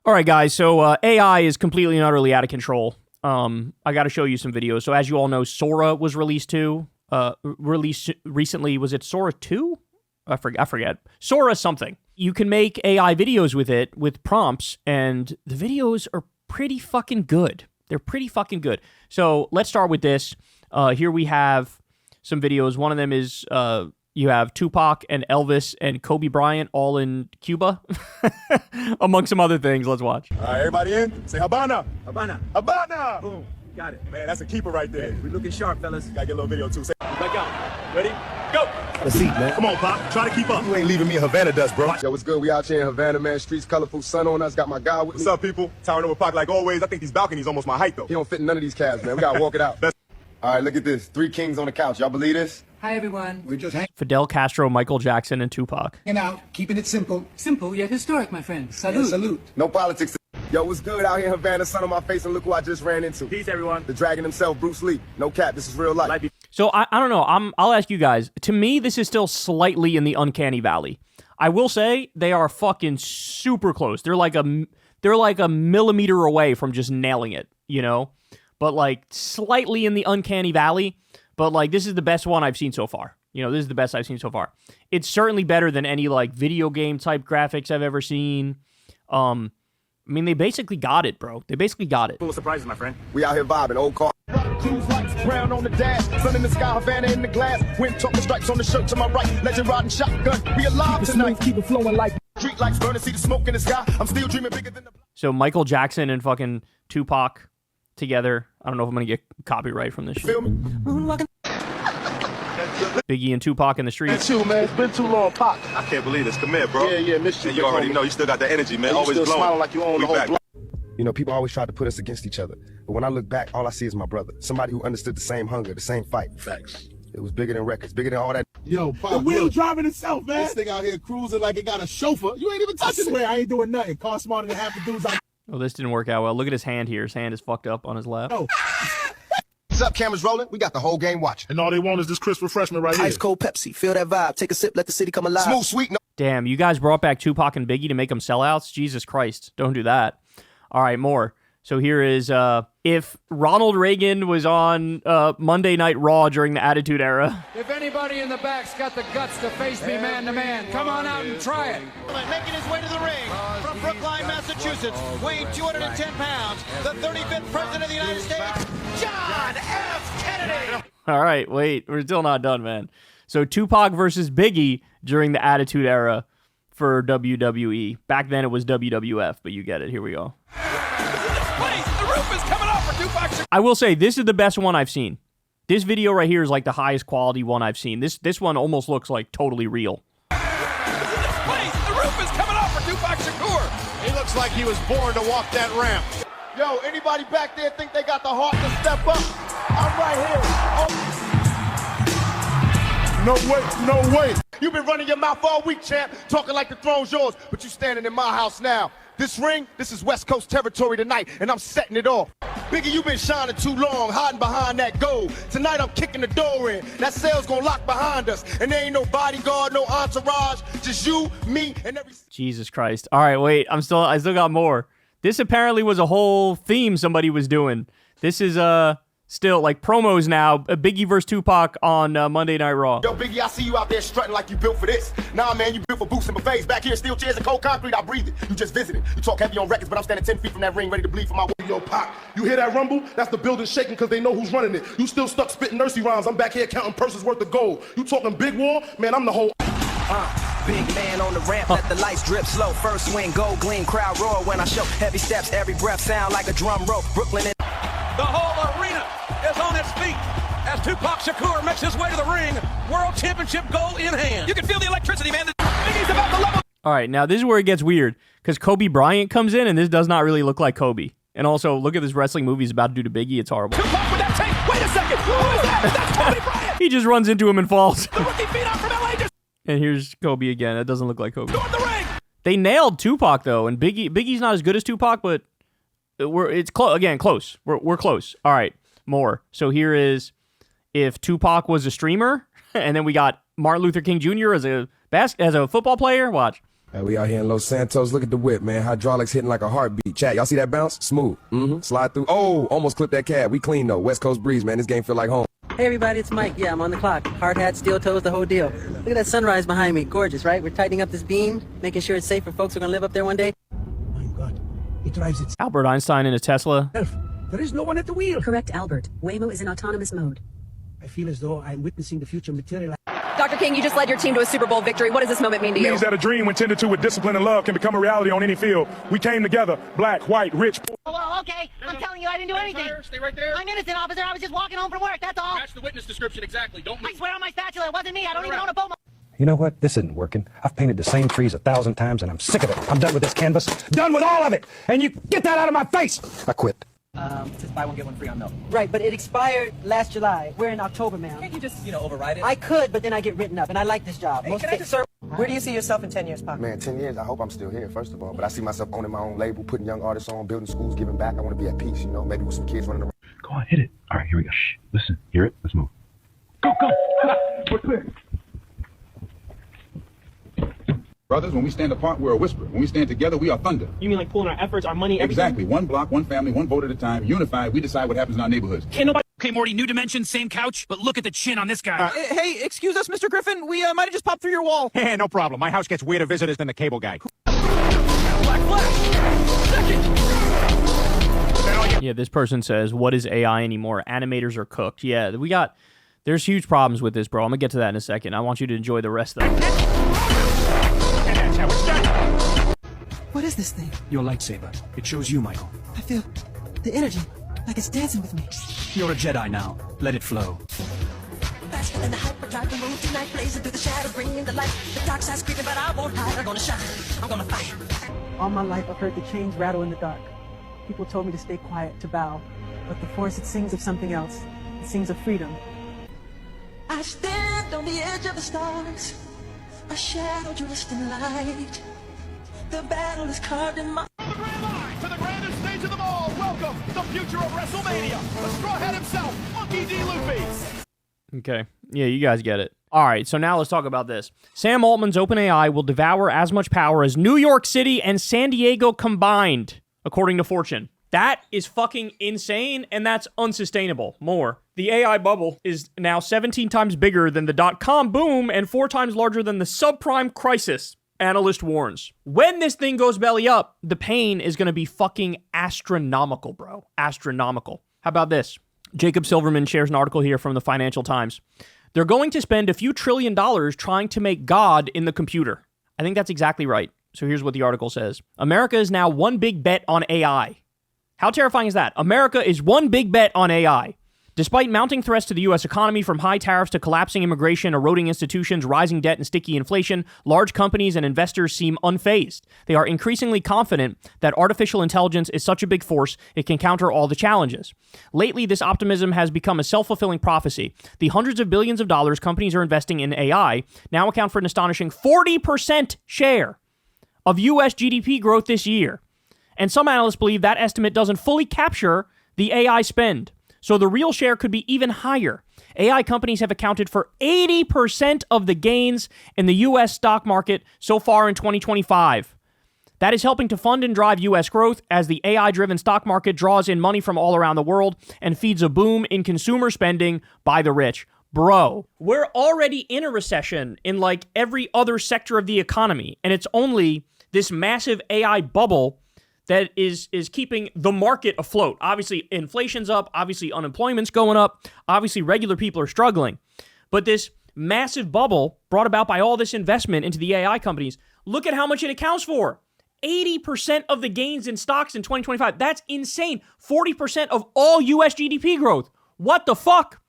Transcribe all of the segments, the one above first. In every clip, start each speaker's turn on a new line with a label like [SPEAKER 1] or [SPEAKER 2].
[SPEAKER 1] All right, guys. So AI is completely and utterly out of control. I got to show you some videos. So as you all know, Sora was released too. Released recently. Was it Sora 2? I forget. Sora something. You can make AI videos with it with prompts, and the videos are pretty fucking good. They're pretty fucking good. So let's start with this. Here we have some videos. One of them is you have Tupac and Elvis and Kobe Bryant all in Cuba, among some other things. Let's watch.
[SPEAKER 2] All right, everybody in? Say Habana.
[SPEAKER 3] Habana.
[SPEAKER 2] Habana.
[SPEAKER 3] Boom. Got it.
[SPEAKER 2] Man, that's a keeper right there.
[SPEAKER 3] We're looking sharp, fellas.
[SPEAKER 2] Gotta get a little video too. Say
[SPEAKER 3] Back out.
[SPEAKER 2] ready? Go.
[SPEAKER 4] Let's see, man.
[SPEAKER 2] Come on, Pop. Try to keep up.
[SPEAKER 4] You ain't leaving me in Havana dust, bro.
[SPEAKER 5] Yo, what's good? We out here in Havana, man. Streets colorful, sun on us. Got my guy with
[SPEAKER 2] What's
[SPEAKER 5] me.
[SPEAKER 2] up, people? Towering over Pac like always. I think these balconies almost my height, though.
[SPEAKER 5] He don't fit in none of these cabs, man. We gotta walk it out. All right, look at this. 3 kings on the couch. Y'all believe this?
[SPEAKER 6] Hi, everyone.
[SPEAKER 4] We're just hanging
[SPEAKER 1] Fidel Castro, Michael Jackson, and Tupac.
[SPEAKER 4] out, keeping it simple.
[SPEAKER 6] Simple yet historic, my friend. Salute.
[SPEAKER 4] Yeah, salute.
[SPEAKER 5] No politics. Yo, what's good out here in Havana? Sun on my face, and look who I just ran into.
[SPEAKER 3] Peace, everyone.
[SPEAKER 5] The dragon himself, Bruce Lee. No cap. This is real life.
[SPEAKER 1] So I don't know. I'll ask you guys. To me, this is still slightly in the uncanny valley. I will say they are fucking super close. They're like a millimeter away from just nailing it, you know? But like slightly in the uncanny valley, but like this is the best one I've seen so far. You know, this is the best I've seen so far. It's certainly better than any like video game type graphics I've ever seen. I mean, they basically got it, bro. They basically got it.
[SPEAKER 3] Full of surprises, my friend.
[SPEAKER 5] We out here vibing. Old car. Cruise lights, brown on the dash. Sun in the sky, Havana in the glass. Wind talking stripes on the shirt to my right. Legend riding shotgun. We alive tonight.
[SPEAKER 4] Keep it flowing like
[SPEAKER 5] Street lights burning, see the smoke in the sky. I'm still dreaming bigger than the...
[SPEAKER 1] So Michael Jackson and fucking Tupac together. I don't know if I'm gonna get copyright from this shit.
[SPEAKER 5] Feel me?
[SPEAKER 1] Biggie and Tupac in the streets.
[SPEAKER 4] too, man. It's been too long, Pop.
[SPEAKER 2] I can't believe this. Come here, bro.
[SPEAKER 4] Yeah, missed you.
[SPEAKER 2] And you already know you still got the energy, man.
[SPEAKER 4] You
[SPEAKER 2] Always
[SPEAKER 4] still
[SPEAKER 2] glowing.
[SPEAKER 4] smiling like you own
[SPEAKER 2] We
[SPEAKER 4] the whole
[SPEAKER 2] back.
[SPEAKER 4] block.
[SPEAKER 5] You know, people always try to put us against each other. But when I look back, all I see is my brother. Somebody who understood the same hunger, the same fight.
[SPEAKER 4] Facts.
[SPEAKER 5] It was bigger than records, bigger than all that.
[SPEAKER 4] Yo, Pop,
[SPEAKER 7] The wheel
[SPEAKER 4] look,
[SPEAKER 7] driving itself, man.
[SPEAKER 4] this thing out here cruising like it got a chauffeur. You ain't even
[SPEAKER 7] I
[SPEAKER 4] touching it.
[SPEAKER 7] swear I ain't doing nothing. Car smarter than half the dudes I
[SPEAKER 1] Oh, this didn't work out well. Look at his hand here. His hand is fucked up on his lap.
[SPEAKER 7] know.
[SPEAKER 5] What's up, cameras rolling? We got the whole game watching.
[SPEAKER 7] And all they want is this crisp refreshment right here.
[SPEAKER 8] Ice cold Pepsi, feel that vibe. Take a sip, let the city come alive.
[SPEAKER 5] Smooth, sweet, no.
[SPEAKER 1] Damn, you guys brought back Tupac and Biggie to make them sellouts? Jesus Christ. Don't do that. All right, more. So here is, if Ronald Reagan was on Monday Night Raw during the Attitude Era.
[SPEAKER 9] If anybody in the back's got the guts to face me man to man, come on out and try it.
[SPEAKER 10] Making his way to the ring from Brookline, Massachusetts, weighing 210 pounds, the 35th President of the United States, John F. Kennedy.
[SPEAKER 1] All right, wait, we're still not done, man. So Tupac versus Biggie during the Attitude Era for WWE. Back then it was WWF, but you get it. Here we go.
[SPEAKER 9] The roof is coming off for Tupac.
[SPEAKER 1] I will say, this is the best one I've seen. This video right here is like the highest quality one I've seen. This one almost looks like totally real.
[SPEAKER 9] The roof is coming off for Tupac Shakur.
[SPEAKER 7] He looks like he was born to walk that ramp.
[SPEAKER 5] Yo, anybody back there think they got the heart to step up? I'm right here.
[SPEAKER 7] No way.
[SPEAKER 5] You've been running your mouth all week, champ, talking like the throne's yours, but you standing in my house now. This ring, this is West Coast territory tonight, and I'm setting it off. Biggie, you been shining too long, hiding behind that gold. Tonight I'm kicking the door in. That cell's gonna lock behind us, and there ain't no bodyguard, no entourage, just you, me, and every...
[SPEAKER 1] Jesus Christ. All right, wait, I still got more. This apparently was a whole theme somebody was doing. This is, still, like, promos now. Biggie versus Tupac on Monday Night Raw.
[SPEAKER 5] Yo, Biggie, I see you out there strutting like you built for this. Nah, man, you built for boots and buffets. Back here, steel chairs and cold concrete, I breathe it. You just visited. You talk heavy on records, but I'm standing 10 feet from that ring, ready to bleed for my...
[SPEAKER 7] Yo, Pop, you hear that rumble? That's the building shaking because they know who's running it. You still stuck spitting nursery rhymes. I'm back here counting purses worth of gold. You talking big war? Man, I'm the whole...
[SPEAKER 8] Big man on the ramp, let the lights drip slow. First swing, gold gleam, crowd roar when I show. Heavy steps, every breath sound like a drum roll. Brooklyn and...
[SPEAKER 9] The whole arena is on its feet as Tupac Shakur makes his way to the ring. World Championship gold in hand. You can feel the electricity, man. Biggie's about to level.
[SPEAKER 1] All right, now this is where it gets weird, because Kobe Bryant comes in, and this does not really look like Kobe. And also, look at this wrestling movie he's about to do to Biggie. It's horrible.
[SPEAKER 9] Tupac with that tape. Wait a second. Who is that? That's Kobe Bryant.
[SPEAKER 1] He just runs into him and falls.
[SPEAKER 9] The rookie phenom from LA just
[SPEAKER 1] And here's Kobe again. That doesn't look like Kobe.
[SPEAKER 9] scored the ring.
[SPEAKER 1] They nailed Tupac, though, and Biggie's not as good as Tupac, but it's close. Again, close. We're close. All right, more. So here is if Tupac was a streamer, and then we got Martin Luther King Jr. as a football player. Watch.
[SPEAKER 11] We out here in Los Santos. Look at the whip, man. Hydraulics hitting like a heartbeat. Chat, y'all see that bounce? Smooth. Slide through. Oh, almost clipped that cab. We clean, though. West Coast breeze, man. This game feel like home.
[SPEAKER 6] Hey everybody, it's Mike. Yeah, I'm on the clock. Hard hat, steel toes, the whole deal. Look at that sunrise behind me. Gorgeous, right? We're tightening up this beam, making sure it's safe for folks who are going to live up there one day.
[SPEAKER 4] My God, it drives itself.
[SPEAKER 1] Albert Einstein in a Tesla.
[SPEAKER 4] There is no one at the wheel.
[SPEAKER 12] Correct, Albert. Waymo is in autonomous mode.
[SPEAKER 4] I feel as though I'm witnessing the future materialize.
[SPEAKER 13] Dr. King, you just led your team to a Super Bowl victory. What does this moment mean to you?
[SPEAKER 2] It means that a dream when tended to with discipline and love can become a reality on any field. We came together, black, white, rich, poor.
[SPEAKER 10] Well, okay. I'm telling you, I didn't do anything.
[SPEAKER 9] Stay right there.
[SPEAKER 10] I'm innocent, officer. I was just walking home from work. That's all.
[SPEAKER 9] Match the witness description exactly. Don't
[SPEAKER 10] I
[SPEAKER 9] move.
[SPEAKER 10] swear on my spatula, it wasn't me. I don't even own a boat.
[SPEAKER 14] You know what? This isn't working. I've painted the same trees 1,000 times, and I'm sick of it. I'm done with this canvas. Done with all of it. And you get that out of my face. I quit.
[SPEAKER 6] Says buy one, get one free on milk. Right, but it expired last July. We're in October, ma'am.
[SPEAKER 13] Can't you just, override it?
[SPEAKER 6] I could, but then I get written up, and I like this job. Where do you see yourself in 10 years, Pop?
[SPEAKER 11] Man, 10 years, I hope I'm still here, first of all. But I see myself owning my own label, putting young artists on, building schools, giving back. I want to be at peace, you know, maybe with some kids running around.
[SPEAKER 15] Go on, hit it. All right, here we go. Shh. Listen, hear it? Let's move. Go, go. We're clear.
[SPEAKER 2] Brothers, when we stand apart, we're a whisper. When we stand together, we are thunder.
[SPEAKER 13] You mean like pulling our efforts, our money, everything?
[SPEAKER 2] Exactly. One block, one family, one vote at a time. Unified, we decide what happens in our neighborhoods.
[SPEAKER 13] Can't nobody...
[SPEAKER 9] Okay, Morty, new dimension, same couch, but look at the chin on this guy.
[SPEAKER 3] Hey, excuse us, Mr. Griffin. We might have just popped through your wall.
[SPEAKER 9] Hey, no problem. My house gets weirder visitors than the cable guy.
[SPEAKER 1] Yeah, this person says, what is AI anymore? Animators are cooked. Yeah, there's huge problems with this, bro. I'm going to get to that in a second. I want you to enjoy the rest of it.
[SPEAKER 6] What is this thing?
[SPEAKER 14] Your lightsaber. It shows you, Michael.
[SPEAKER 6] I feel the energy, like it's dancing with me.
[SPEAKER 14] You're a Jedi now. Let it flow.
[SPEAKER 12] Faster than the hyperdrive, the moon tonight, blazing through the shadows, bringing the light. The dark side's creeping, but I won't hide. I'm gonna shine. I'm gonna fight.
[SPEAKER 6] All my life, I've heard the chains rattle in the dark. People told me to stay quiet, to bow. But the Force, it sings of something else. It sings of freedom.
[SPEAKER 12] I stand on the edge of the stars, a shadow dressed in light. The battle is carved in my...
[SPEAKER 5] From the grand line to the grandest stage of them all, welcome the future of WrestleMania, the strawhead himself, Monkey D. Luffy.
[SPEAKER 1] Okay. Yeah, you guys get it. All right, so now let's talk about this. Sam Altman's OpenAI will devour as much power as New York City and San Diego combined, according to Fortune. That is fucking insane, and that's unsustainable. More. The AI bubble is now 17 times bigger than the dot-com boom and 4 times larger than the subprime crisis, analyst warns. When this thing goes belly up, the pain is going to be fucking astronomical, bro. Astronomical. How about this? Jacob Silverman shares an article here from the Financial Times. They're going to spend a few $1 trillion trying to make God in the computer. I think that's exactly right. So here's what the article says. America is now one big bet on AI. How terrifying is that? America is one big bet on AI. Despite mounting threats to the U.S. economy, from high tariffs to collapsing immigration, eroding institutions, rising debt, and sticky inflation, large companies and investors seem unfazed. They are increasingly confident that artificial intelligence is such a big force, it can counter all the challenges. Lately, this optimism has become a self-fulfilling prophecy. The hundreds of billions of dollars companies are investing in AI now account for an astonishing 40% share of U.S. GDP growth this year. And some analysts believe that estimate doesn't fully capture the AI spend. So the real share could be even higher. AI companies have accounted for 80% of the gains in the U.S. stock market so far in 2025. That is helping to fund and drive U.S. growth as the AI-driven stock market draws in money from all around the world and feeds a boom in consumer spending by the rich. Bro, we're already in a recession in like every other sector of the economy, and it's only this massive AI bubble that is keeping the market afloat. Obviously, inflation's up. Obviously, unemployment's going up. Obviously, regular people are struggling. But this massive bubble brought about by all this investment into the AI companies, look at how much it accounts for. 80% of the gains in stocks in 2025. That's insane. 40% of all U.S. GDP growth. What the fuck?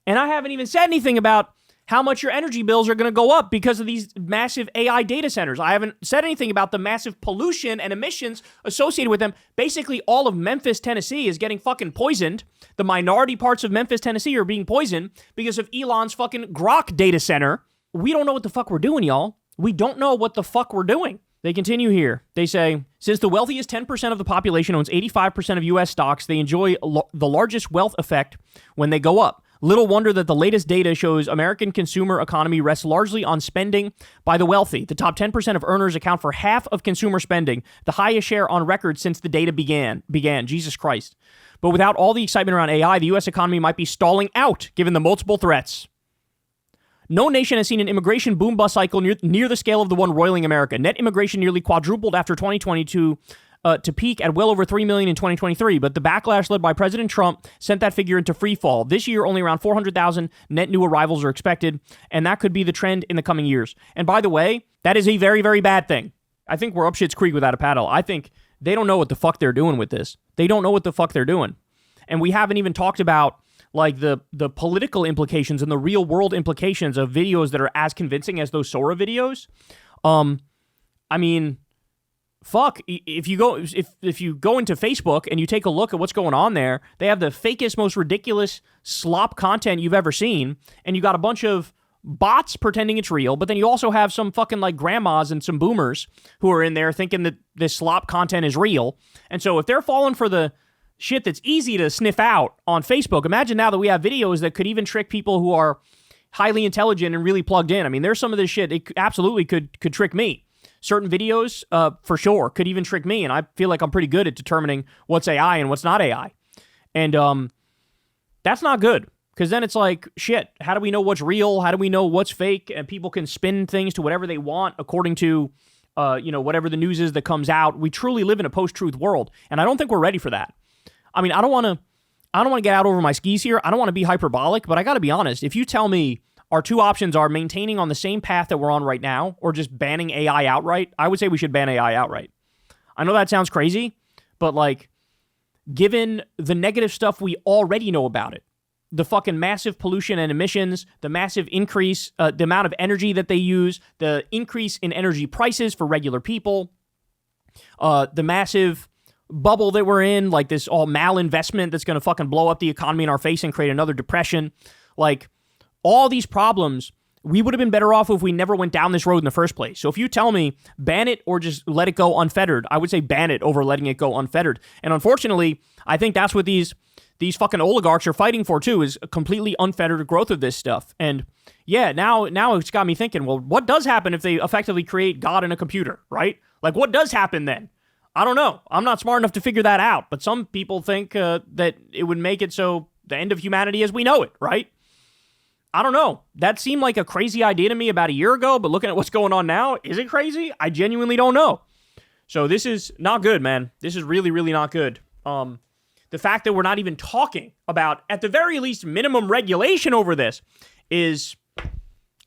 [SPEAKER 1] And I haven't even said anything about how much your energy bills are going to go up because of these massive AI data centers. I haven't said anything about the massive pollution and emissions associated with them. Basically, all of Memphis, Tennessee is getting fucking poisoned. The minority parts of Memphis, Tennessee are being poisoned because of Elon's fucking Grok data center. We don't know what the fuck we're doing, y'all. We don't know what the fuck we're doing. They continue here. They say, since the wealthiest 10% of the population owns 85% of U.S. stocks, they enjoy the largest wealth effect when they go up. Little wonder that the latest data shows American consumer economy rests largely on spending by the wealthy. The top 10% of earners account for half of consumer spending, the highest share on record since the data began. Jesus Christ. But without all the excitement around AI, the U.S. economy might be stalling out, given the multiple threats. No nation has seen an immigration boom-bust cycle near the scale of the one roiling America. Net immigration nearly quadrupled after 2022 to peak at well over 3 million in 2023, but the backlash led by President Trump sent that figure into free fall. This year, only around 400,000 net new arrivals are expected, and that could be the trend in the coming years. And by the way, that is a very, very bad thing. I think we're up shit's creek without a paddle. I think they don't know what the fuck they're doing with this. They don't know what the fuck they're doing. And we haven't even talked about like the political implications and the real world implications of videos that are as convincing as those Sora videos. I mean, fuck, if you go into Facebook and you take a look at what's going on there, they have the fakest, most ridiculous slop content you've ever seen, and you got a bunch of bots pretending it's real, but then you also have some fucking like grandmas and some boomers who are in there thinking that this slop content is real. And so if they're falling for the shit that's easy to sniff out on Facebook, imagine now that we have videos that could even trick people who are highly intelligent and really plugged in. I mean, there's some of this shit, it absolutely could trick me. Certain videos, for sure, could even trick me, and I feel like I'm pretty good at determining what's AI and what's not AI. And that's not good, because then it's like, shit, how do we know what's real? How do we know what's fake? And people can spin things to whatever they want according to, whatever the news is that comes out. We truly live in a post-truth world, and I don't think we're ready for that. I mean, I don't want to get out over my skis here. I don't want to be hyperbolic, but I got to be honest. If you tell me our two options are maintaining on the same path that we're on right now or just banning AI outright, I would say we should ban AI outright. I know that sounds crazy, but like, given the negative stuff we already know about it, the fucking massive pollution and emissions, the massive increase, the amount of energy that they use, the increase in energy prices for regular people, the massive bubble that we're in, like this all malinvestment that's going to fucking blow up the economy in our face and create another depression. Like, all these problems, we would have been better off if we never went down this road in the first place. So if you tell me ban it or just let it go unfettered, I would say ban it over letting it go unfettered. And unfortunately, I think that's what these fucking oligarchs are fighting for too, is a completely unfettered growth of this stuff. And yeah, now it's got me thinking, well, what does happen if they effectively create God in a computer, right? Like, what does happen then? I don't know. I'm not smart enough to figure that out, but some people think that it would make it so the end of humanity as we know it, right? I don't know. That seemed like a crazy idea to me about a year ago, but looking at what's going on now, is it crazy? I genuinely don't know. So this is not good, man. This is really, really not good. The fact that we're not even talking about, at the very least, minimum regulation over this is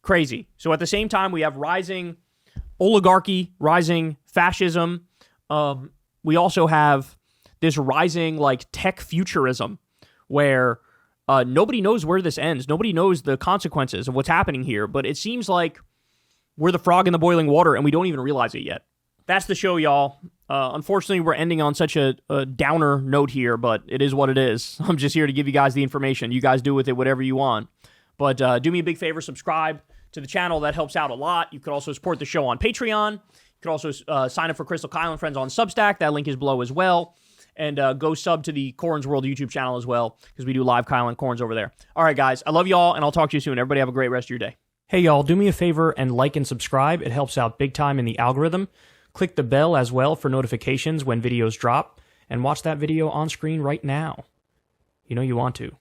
[SPEAKER 1] crazy. So at the same time, we have rising oligarchy, rising fascism. We also have this rising like tech futurism where nobody knows where this ends. Nobody knows the consequences of what's happening here, but it seems like we're the frog in the boiling water and we don't even realize it yet. That's the show, y'all. Unfortunately, we're ending on such a downer note here, but it is what it is. I'm just here to give you guys the information. You guys do with it whatever you want. But do me a big favor, subscribe to the channel. That helps out a lot. You could also support the show on Patreon. You could also sign up for Crystal Kyle and Friends on Substack. That link is below as well. And go sub to the Corns World YouTube channel as well, because we do live Kyle and Corns over there. All right, guys. I love y'all, and I'll talk to you soon. Everybody have a great rest of your day. Hey, y'all. Do me a favor and like and subscribe. It helps out big time in the algorithm. Click the bell as well for notifications when videos drop. And watch that video on screen right now. You know you want to.